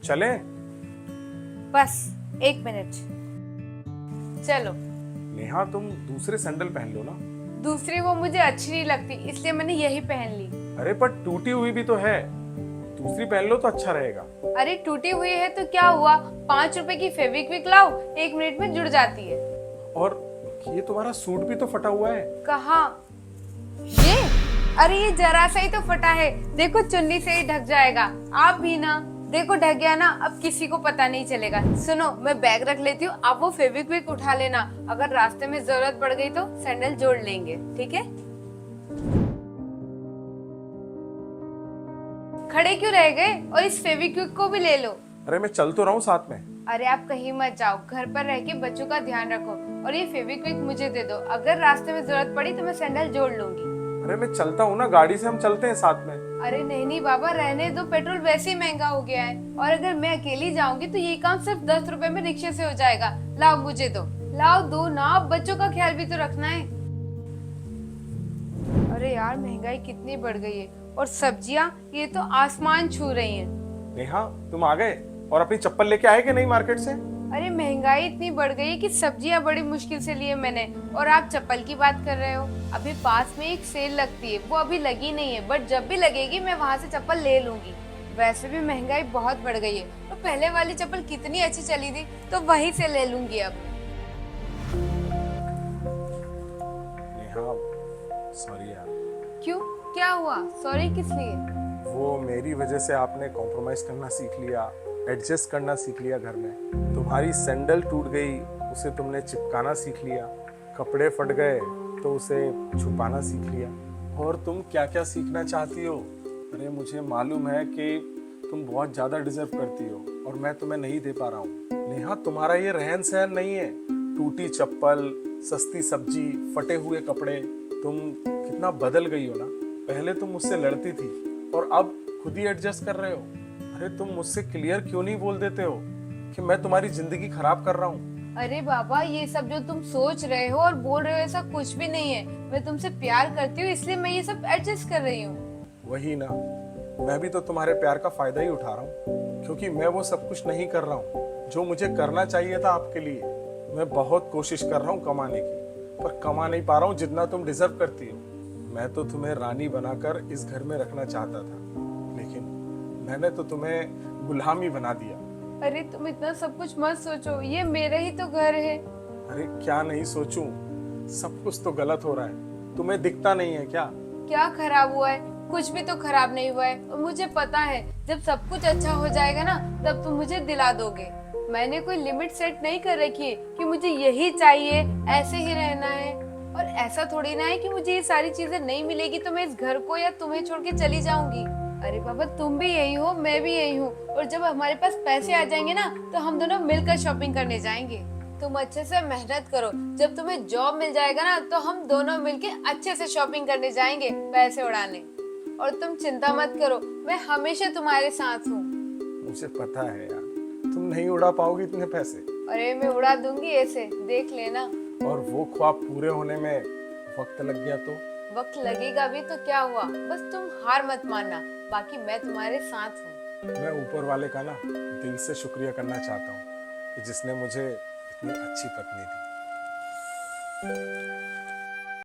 चले? बस 1 मिनट। चलो। नेहा तुम दूसरे सैंडल पहन लो ना। दूसरी वो मुझे अच्छी नहीं लगती, इसलिए मैंने यही पहन ली। अरे पर टूटी हुई भी तो है, दूसरी पहन लो तो अच्छा रहेगा। अरे टूटी हुई है तो क्या हुआ, 5 रुपए की फेविक्विक लाओ, 1 मिनट में जुड़ जाती है। और ये तुम्हारा सूट भी तो फटा हुआ है। कहाँ? ये? अरे ये जरा सा ही तो फटा है, देखो चुन्नी से ही ढक जाएगा। आप भी ना देखो, ढक गया ना, अब किसी को पता नहीं चलेगा। सुनो, मैं बैग रख लेती हूँ, आप वो फेविक्विक उठा लेना, अगर रास्ते में जरूरत पड़ गई तो सैंडल जोड़ लेंगे, ठीक है? खड़े क्यों रह गए? और इस फेविक्विक को भी ले लो। अरे मैं चल तो रहा हूँ साथ में। अरे आप कहीं मत जाओ, घर पर रह के बच्चों का ध्यान रखो। और ये फेविक्विक मुझे दे दो, अगर रास्ते में जरूरत पड़ी तो मैं सैंडल जोड़ लूंगी। अरे मैं चलता हूँ ना, गाड़ी से हम चलते हैं साथ में। अरे नहीं बाबा, रहने दो, पेट्रोल वैसे ही महंगा हो गया है। और अगर मैं अकेली जाऊंगी तो ये काम सिर्फ 10 रुपए में रिक्शे से हो जाएगा। लाओ मुझे दो, लाओ दो ना, बच्चों का ख्याल भी तो रखना है। अरे यार, महंगाई कितनी बढ़ गई है, और सब्जियां ये तो आसमान छू रही हैं। नेहा तुम आ गए, और अपनी चप्पल लेके आए कि नहीं मार्केट से? अरे महंगाई इतनी बढ़ गई है कि सब्जियां बड़ी मुश्किल से लिए मैंने, और आप चप्पल की बात कर रहे हो। अभी पास में एक सेल लगती है, वो अभी लगी नहीं है, बट जब भी लगेगी मैं वहाँ से चप्पल ले लूंगी। वैसे भी महंगाई बहुत बढ़ गई है, तो पहले वाली चप्पल कितनी अच्छी चली थी, तो वहीं से ले लूंगी अब। नेहा सॉरी यार। क्यों, क्या हुआ? सॉरी किस लिए? वो मेरी वजह से आपने कॉम्प्रोमाइज करना सीख लिया, एडजस्ट करना सीख लिया घर में। तुम्हारी सैंडल टूट गई, उसे तुमने चिपकाना सीख लिया। कपड़े फट गए तो उसे छुपाना सीख लिया। और तुम क्या क्या सीखना चाहती हो? अरे मुझे मालूम है कि तुम बहुत ज़्यादा डिजर्व करती हो, और मैं तुम्हें नहीं दे पा रहा हूँ। नेहा तुम्हारा ये रहन सहन नहीं है, टूटी चप्पल, सस्ती सब्जी, फटे हुए कपड़े। तुम कितना बदल गई हो ना। पहले तुम मुझसे लड़ती थी, और अब खुद ही एडजस्ट कर रहे हो। अरे तुम मुझसे क्लियर क्यों नहीं बोल देते हो कि मैं तुम्हारी जिंदगी खराब कर रहा हूँ? अरे बाबा, ये सब जो तुम सोच रहे हो और बोल रहे हो, ऐसा कुछ भी नहीं है। मैं तुमसे प्यार करती हूँ, इसलिए मैं ये सब एडजस्ट कर रही हूँ। वही ना, मैं भी तो तुम्हारे प्यार का फायदा ही उठा रहा हूँ, क्योंकि मैं वो सब कुछ नहीं कर रहा हूँ जो मुझे करना चाहिए था आपके लिए। मैं बहुत कोशिश कर रहा हूँ कमाने की, पर कमा नहीं पा रहा हूँ जितना तुम डिजर्व करती हो। मैं तो तुम्हें रानी बनाकर इस घर में रखना चाहता था, लेकिन मैंने तो तुम्हें गुलाम ही बना दिया। अरे तुम इतना सब कुछ मत सोचो, ये मेरा ही तो घर है। अरे क्या नहीं सोचूं, सब कुछ तो गलत हो रहा है। तुम्हें दिखता नहीं है क्या? क्या खराब हुआ है? कुछ भी तो खराब नहीं हुआ है, और मुझे पता है जब सब कुछ अच्छा हो जाएगा ना, तब तुम मुझे दिला दोगे। मैंने कोई लिमिट सेट नहीं कर रखी है कि मुझे यही चाहिए, ऐसे ही रहना है। और ऐसा थोड़ी ना है कि मुझे ये सारी चीजें नहीं मिलेगी तो मैं इस घर को या तुम्हें छोड़ के चली जाऊंगी। अरे बाबा, तुम भी यही हो, मैं भी यही हूँ, और जब हमारे पास पैसे आ जाएंगे ना, तो हम दोनों मिलकर शॉपिंग करने जाएंगे। तुम अच्छे से मेहनत करो, जब तुम्हें जॉब मिल जाएगा ना, तो हम दोनों मिलके अच्छे से शॉपिंग करने जाएंगे, पैसे उड़ाने। और तुम चिंता मत करो, मैं हमेशा तुम्हारे साथ हूँ। मुझे पता है यार, तुम नहीं उड़ा पाओगी इतने पैसे। अरे मैं उड़ा दूंगी, ऐसे देख लेना। और वो ख्वाब पूरे होने में वक्त लग गया तो? वक्त लगेगा भी तो क्या हुआ, बस तुम हार मत मानना, बाकी मैं तुम्हारे साथ हूँ। मैं ऊपर वाले का ना दिल से शुक्रिया करना चाहता हूँ कि जिसने मुझे इतनी अच्छी पत्नी दी।